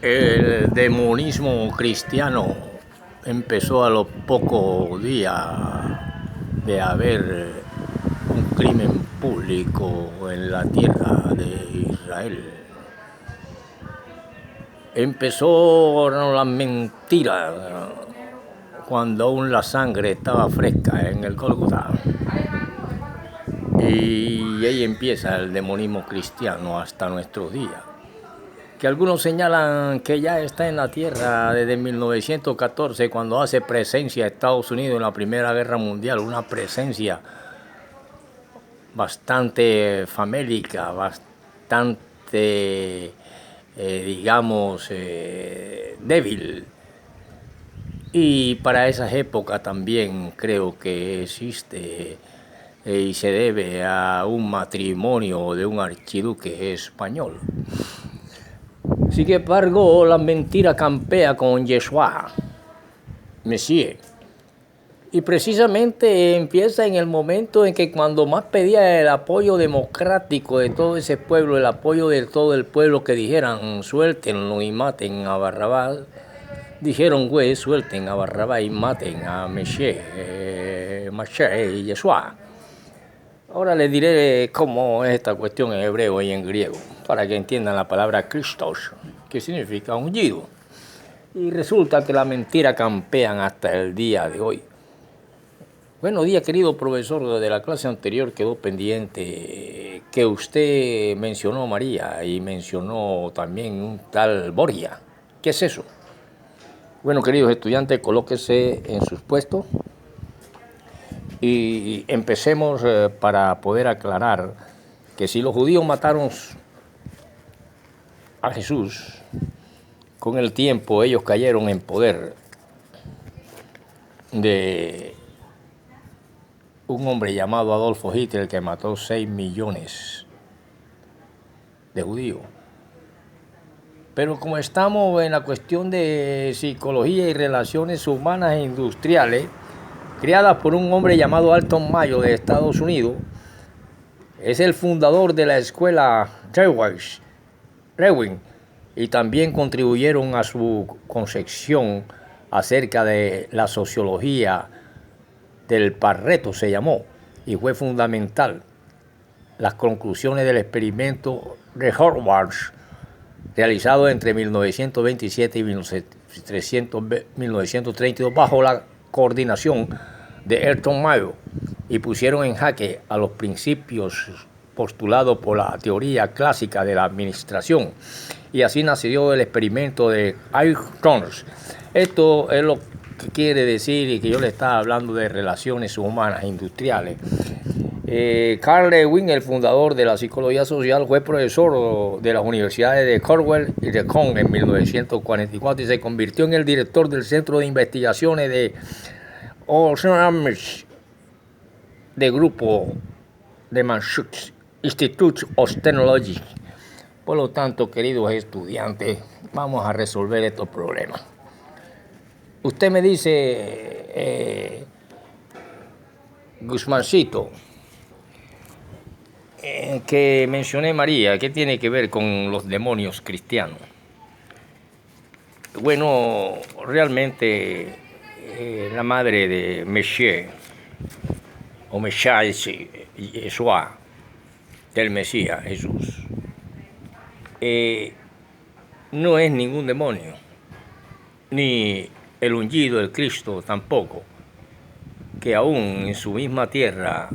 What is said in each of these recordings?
El demonismo cristiano empezó a los pocos días de haber un crimen público en la tierra de Israel. Empezó las mentiras cuando aún la sangre estaba fresca en el Gólgota. Y ahí empieza el demonismo cristiano hasta nuestros días, que algunos señalan que ya está en la tierra desde 1914, cuando hace presencia Estados Unidos en la Primera Guerra Mundial, una presencia bastante famélica, bastante, débil. Y para esas épocas también creo que existe y se debe a un matrimonio de un archiduque español. Sin embargo, la mentira campea con Yeshua, Mesías. Y precisamente empieza en el momento en que cuando más pedía el apoyo democrático de todo ese pueblo, el apoyo de todo el pueblo que dijeran suéltenlo y maten a Barrabás, dijeron güey, suelten a Barrabás y maten a Mesías y Yeshua. Ahora les diré cómo es esta cuestión en hebreo y en griego, para que entiendan la palabra Christos, que significa ungido. Y resulta que la mentira campean hasta el día de hoy. Buenos días, querido profesor. De la clase anterior quedó pendiente que usted mencionó a María y mencionó también un tal Borgia. ¿Qué es eso? Bueno, queridos estudiantes, colóquense en sus puestos y empecemos para poder aclarar que si los judíos mataron a Jesús, con el tiempo ellos cayeron en poder de un hombre llamado Adolfo Hitler, que mató 6 millones de judíos. Pero como estamos en la cuestión de psicología y relaciones humanas e industriales, creadas por un hombre llamado Alton Mayo de Estados Unidos, es el fundador de la escuela Rewin, y también contribuyeron a su concepción acerca de la sociología del Pareto, se llamó, y fue fundamental. Las conclusiones del experimento de Harvard, realizado entre 1927 y 1932 bajo la coordinación de Alton Mayo, y pusieron en jaque a los principios postulados por la teoría clásica de la administración, y así nació el experimento de Ayrton. Esto es lo que quiere decir, y que yo le estaba hablando de relaciones humanas industriales. Carl Lewin, el fundador de la psicología social, fue profesor de las universidades de Cornell y de Conn en 1944 y se convirtió en el director del Centro de Investigaciones de Oceanamics de grupo de Massachusetts Institute of Technology. Por lo tanto, queridos estudiantes, vamos a resolver estos problemas. Usted me dice, Guzmancito, que mencioné María, ¿qué tiene que ver con los demonios cristianos? Bueno, realmente la madre de Mesías, o Mesías, Yeshua, del Mesías, Jesús, no es ningún demonio, ni el ungido, el Cristo tampoco, que aún en su misma tierra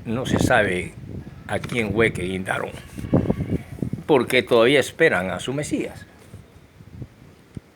no se sabe a quién fue que guindaron, porque todavía esperan a su Mesías.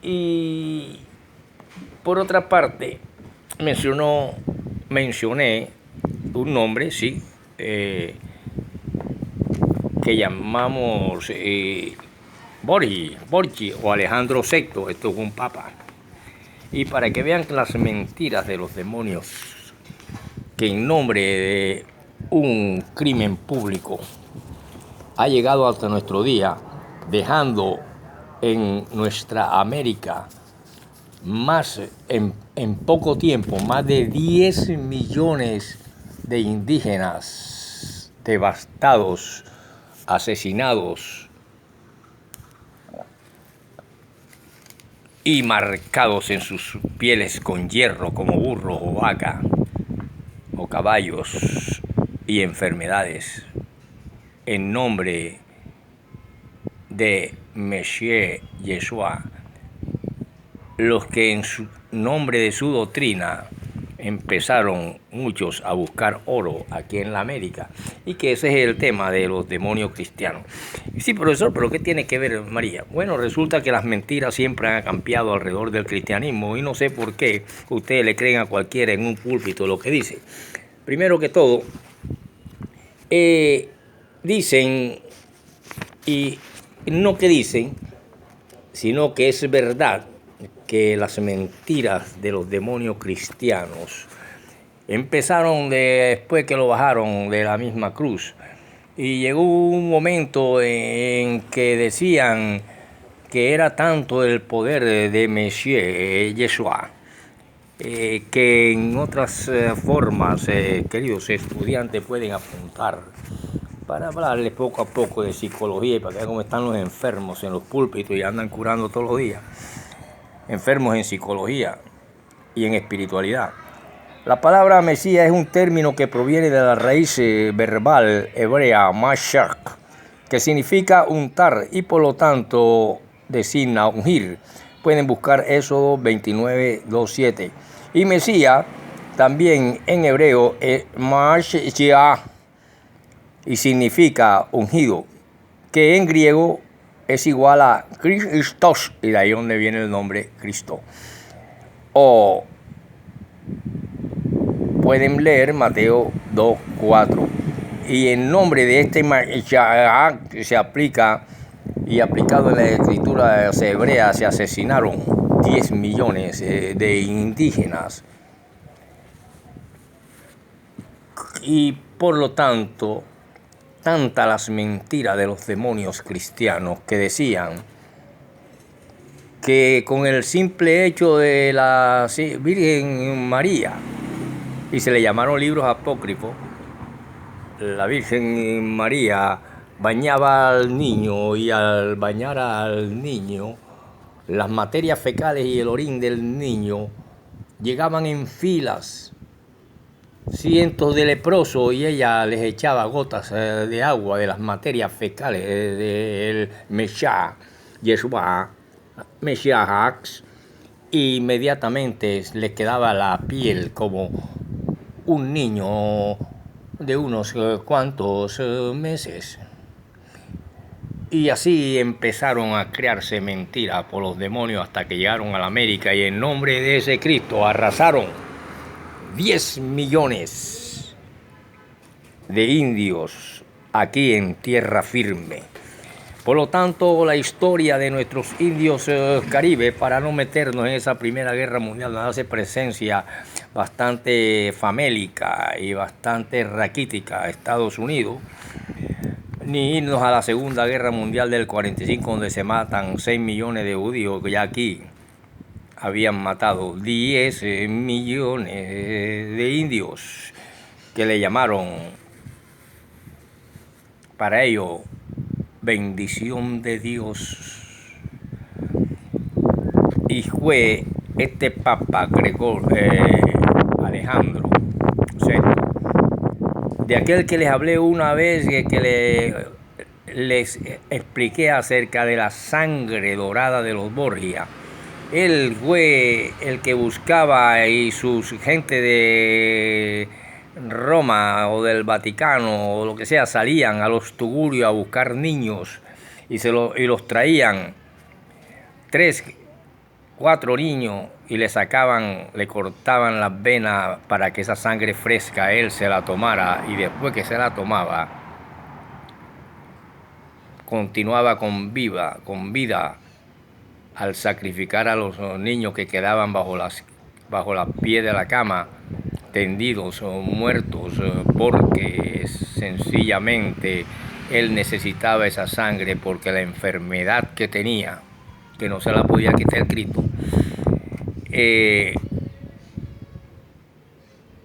Y por otra parte, mencioné un nombre, sí, que llamamos Borgi o Alejandro VI, esto es un papa. Y para que vean las mentiras de los demonios, que en nombre de un crimen público ha llegado hasta nuestro día, dejando en nuestra América en poco tiempo más de 10 millones de indígenas devastados, asesinados, y marcados en sus pieles con hierro como burros o vaca o caballos y enfermedades, en nombre de Mesías Yeshua, los que en su nombre de su doctrina empezaron muchos a buscar oro aquí en la América, y que ese es el tema de los demonios cristianos. Sí, profesor, pero ¿qué tiene que ver María? Bueno, resulta que las mentiras siempre han acampeado alrededor del cristianismo, y no sé por qué ustedes le creen a cualquiera en un púlpito lo que dice. Primero que todo, dicen, y no que dicen, sino que es verdad que las mentiras de los demonios cristianos empezaron después que lo bajaron de la misma cruz. Y llegó un momento en que decían que era tanto el poder de Mesías Yeshua, que en otras formas, queridos estudiantes, pueden apuntar para hablarles poco a poco de psicología y para que vean cómo están los enfermos en los púlpitos y andan curando todos los días. Enfermos en psicología y en espiritualidad. La palabra Mesías es un término que proviene de la raíz verbal hebrea Mashiach, que significa untar y por lo tanto designa ungir. Pueden buscar Éxodo 29:2-7. Y Mesías también en hebreo es Mashiach y significa ungido, que en griego es igual a Christos, y de ahí donde viene el nombre Cristo. O pueden leer Mateo 2:4. Y en nombre de este Mashiach se aplica, y aplicado en la escritura hebrea, se asesinaron 10 millones de indígenas. Y por lo tanto, tantas las mentiras de los demonios cristianos que decían que con el simple hecho de la Virgen María, y se le llamaron libros apócrifos, la Virgen María bañaba al niño, y al bañar al niño, las materias fecales y el orín del niño llegaban en filas, cientos de leprosos, y ella les echaba gotas de agua de las materias fecales del Mesías Yeshua, Mesías, y inmediatamente les quedaba la piel como un niño de unos cuantos meses. Y así empezaron a crearse mentiras por los demonios hasta que llegaron a la América, y en nombre de ese Cristo arrasaron 10 millones de indios aquí en tierra firme. Por lo tanto, la historia de nuestros indios caribes, para no meternos en esa Primera Guerra Mundial, nos hace presencia bastante famélica y bastante raquítica a Estados Unidos, ni irnos a la Segunda Guerra Mundial del 45, donde se matan 6 millones de judíos, que ya aquí habían matado 10 millones de indios, que le llamaron para ello bendición de Dios. Y fue este Papa Alejandro VI, de aquel que les hablé una vez, que les expliqué acerca de la sangre dorada de los Borgia. Él fue el que buscaba, y sus gente de Roma o del Vaticano o lo que sea, salían a los tugurios a buscar niños, y los traían 3, 4 niños, y le cortaban las venas para que esa sangre fresca él se la tomara, y después que se la tomaba continuaba con vida al sacrificar a los niños que quedaban bajo las pies de la cama, tendidos o muertos, porque sencillamente él necesitaba esa sangre, porque la enfermedad que tenía, que no se la podía quitar Cristo,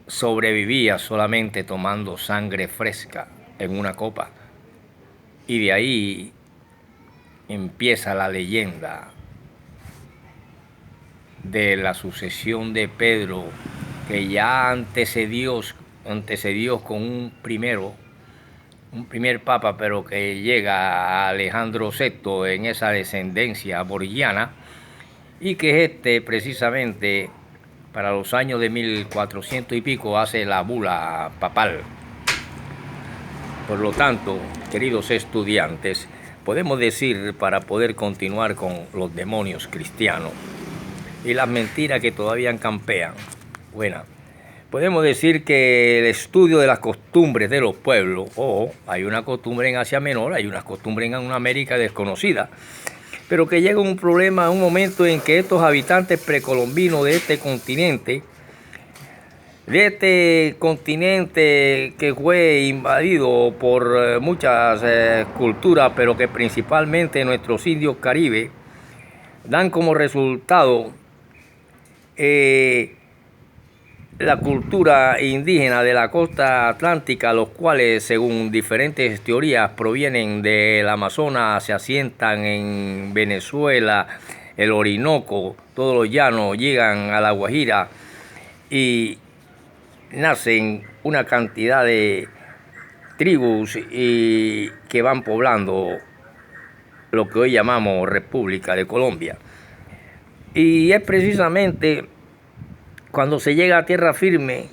sobrevivía solamente tomando sangre fresca en una copa. Y de ahí empieza la leyenda de la sucesión de Pedro, que ya antecedió con un primer papa, pero que llega a Alejandro VI en esa descendencia borgiana, y que precisamente para los años de 1400 y pico hace la bula papal. Por lo tanto, queridos estudiantes, podemos decir, para poder continuar con los demonios cristianos y las mentiras que todavía campean, podemos decir que el estudio de las costumbres de los pueblos, hay una costumbre en Asia Menor, hay una costumbre en una América desconocida, pero que llega un problema, un momento en que estos habitantes precolombinos de este continente que fue invadido por muchas culturas, pero que principalmente nuestros indios caribes, dan como resultado la cultura indígena de la costa atlántica, los cuales, según diferentes teorías, provienen del Amazonas, se asientan en Venezuela, el Orinoco, todos los llanos, llegan a la Guajira y nacen una cantidad de tribus y que van poblando lo que hoy llamamos República de Colombia. Y es precisamente cuando se llega a tierra firme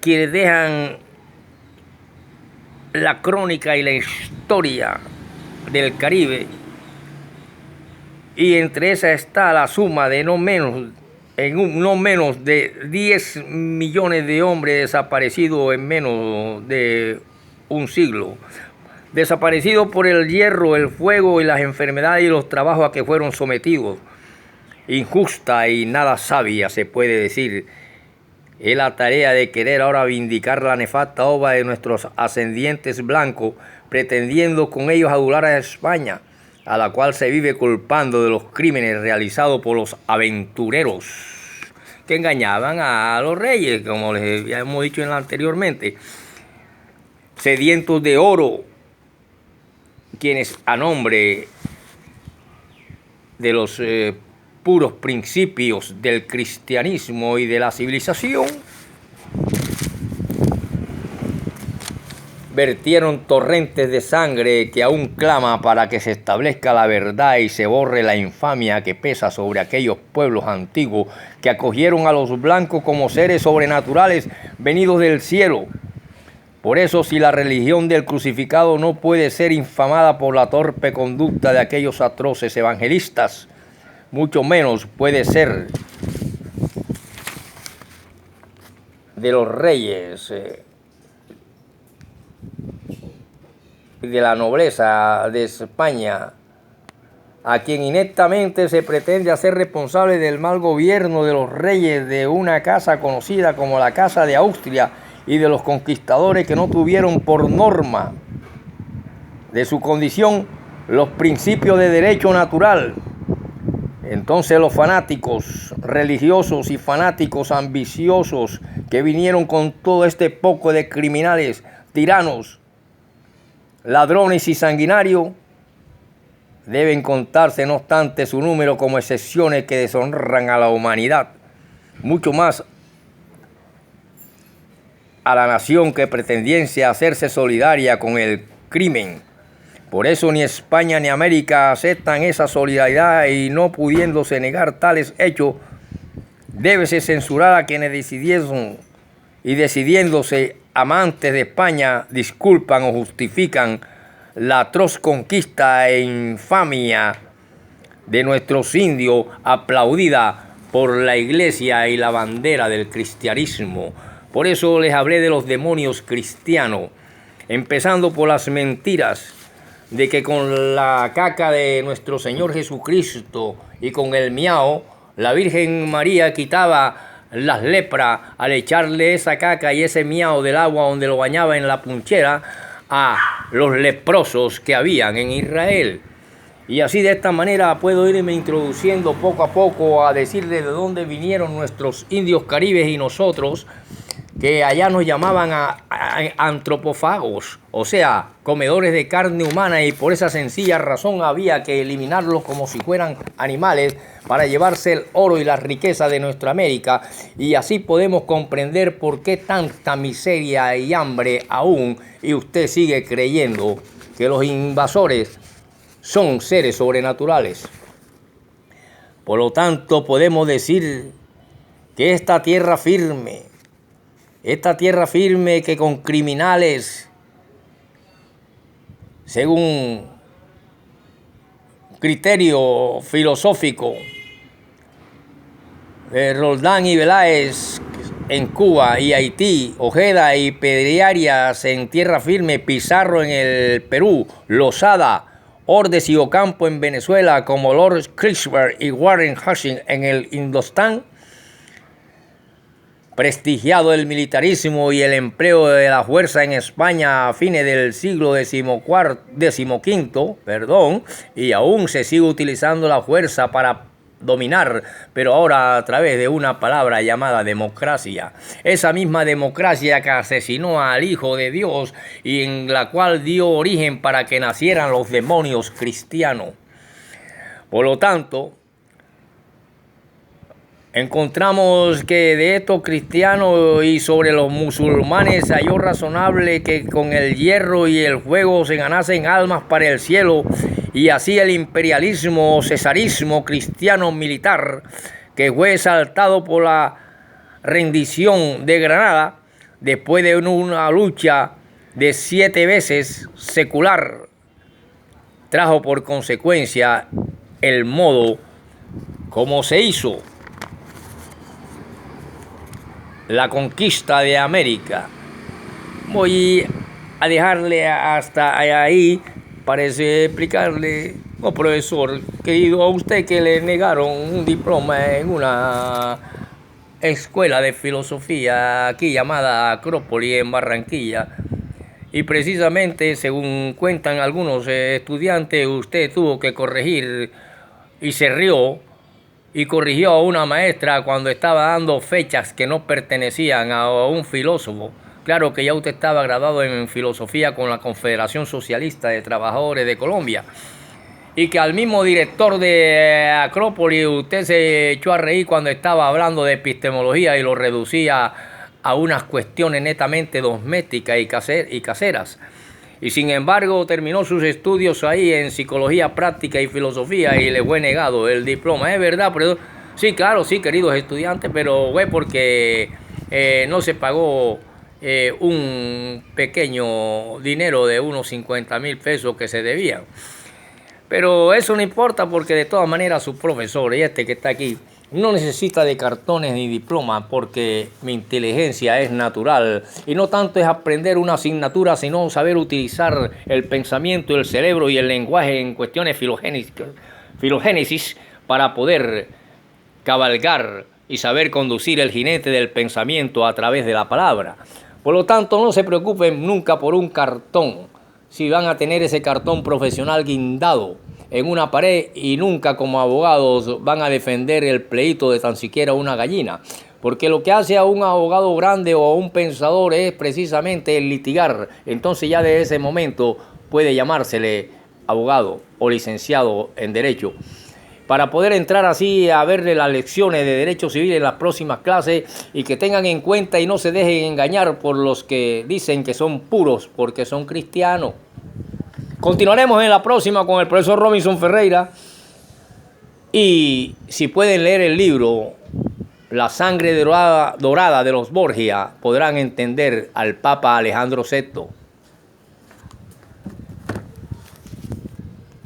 quienes dejan la crónica y la historia del Caribe, y entre esa está la suma de no menos de 10 millones de hombres desaparecidos en menos de un siglo, desaparecidos por el hierro, el fuego y las enfermedades y los trabajos a que fueron sometidos. Injusta y nada sabia, se puede decir, es la tarea de querer ahora vindicar la nefasta obra de nuestros ascendientes blancos, pretendiendo con ellos adular a España, a la cual se vive culpando de los crímenes realizados por los aventureros que engañaban a los reyes, como les habíamos dicho anteriormente, sedientos de oro, quienes a nombre de los puros principios del cristianismo y de la civilización vertieron torrentes de sangre que aún clama para que se establezca la verdad y se borre la infamia que pesa sobre aquellos pueblos antiguos que acogieron a los blancos como seres sobrenaturales venidos del cielo. Por eso, si la religión del crucificado no puede ser infamada por la torpe conducta de aquellos atroces evangelistas, mucho menos puede ser de los reyes de la nobleza de España, a quien ineptamente se pretende hacer responsable del mal gobierno de los reyes de una casa conocida como la Casa de Austria y de los conquistadores que no tuvieron por norma de su condición los principios de derecho natural. Entonces los fanáticos religiosos y fanáticos ambiciosos que vinieron con todo este poco de criminales, tiranos, ladrones y sanguinarios, deben contarse, no obstante su número, como excepciones que deshonran a la humanidad, mucho más a la nación que pretendiese hacerse solidaria con el crimen. Por eso ni España ni América aceptan esa solidaridad, y no pudiéndose negar tales hechos, débese censurar a quienes decidieron y decidiéndose amantes de España disculpan o justifican la atroz conquista e infamia de nuestros indios, aplaudida por la iglesia y la bandera del cristianismo. Por eso les hablé de los demonios cristianos, empezando por las mentiras de que con la caca de nuestro Señor Jesucristo y con el miau, la Virgen María quitaba las lepras al echarle esa caca y ese miau del agua donde lo bañaba en la punchera a los leprosos que habían en Israel. Y así, de esta manera, puedo irme introduciendo poco a poco a decirles de dónde vinieron nuestros indios caribes y nosotros, que allá nos llamaban a antropófagos, o sea, comedores de carne humana, y por esa sencilla razón había que eliminarlos como si fueran animales para llevarse el oro y la riqueza de nuestra América, y así podemos comprender por qué tanta miseria y hambre aún, y usted sigue creyendo que los invasores son seres sobrenaturales. Por lo tanto, podemos decir que esta tierra firme que con criminales, según criterio filosófico de Roldán y Peláez en Cuba y Haití, Ojeda y Pedriarias en tierra firme, Pizarro en el Perú, Lozada, Ordes y Ocampo en Venezuela, como Lord Kirchberg y Warren Hastings en el Indostán, prestigiado el militarismo y el empleo de la fuerza en España a fines del siglo XV, y aún se sigue utilizando la fuerza para dominar, pero ahora a través de una palabra llamada democracia. Esa misma democracia que asesinó al Hijo de Dios y en la cual dio origen para que nacieran los demonios cristianos. Por lo tanto, encontramos que de estos cristianos y sobre los musulmanes halló razonable que con el hierro y el fuego se ganasen almas para el cielo, y así el imperialismo o cesarismo cristiano militar, que fue exaltado por la rendición de Granada, después de una lucha de 7 veces secular, trajo por consecuencia el modo como se hizo la conquista de América. Voy a dejarle hasta ahí para explicarle, profesor querido, a usted que le negaron un diploma en una escuela de filosofía aquí llamada Acrópolis en Barranquilla, y precisamente según cuentan algunos estudiantes, usted tuvo que corregir y se rió y corrigió a una maestra cuando estaba dando fechas que no pertenecían a un filósofo. Claro que ya usted estaba graduado en filosofía con la Confederación Socialista de Trabajadores de Colombia, y que al mismo director de Acrópolis usted se echó a reír cuando estaba hablando de epistemología y lo reducía a unas cuestiones netamente domésticas y caseras. Y sin embargo terminó sus estudios ahí en psicología práctica y filosofía y le fue negado el diploma. ¿Es verdad? Pero, sí, claro, sí, queridos estudiantes, pero fue porque no se pagó un pequeño dinero de unos 50,000 pesos que se debían. Pero eso no importa, porque de todas maneras su profesor, y este que está aquí, no necesita de cartones ni diplomas, porque mi inteligencia es natural y no tanto es aprender una asignatura, sino saber utilizar el pensamiento, el cerebro y el lenguaje en cuestiones filogénesis para poder cabalgar y saber conducir el jinete del pensamiento a través de la palabra. Por lo tanto, no se preocupen nunca por un cartón, si van a tener ese cartón profesional guindado en una pared, y nunca como abogados van a defender el pleito de tan siquiera una gallina, porque lo que hace a un abogado grande o a un pensador es precisamente el litigar. Entonces ya de ese momento puede llamársele abogado o licenciado en Derecho, para poder entrar así a verle las lecciones de Derecho Civil en las próximas clases, y que tengan en cuenta y no se dejen engañar por los que dicen que son puros porque son cristianos. Continuaremos en la próxima con el profesor Robinson Ferreira, y si pueden leer el libro La sangre dorada de los Borgia, podrán entender al Papa Alejandro VI.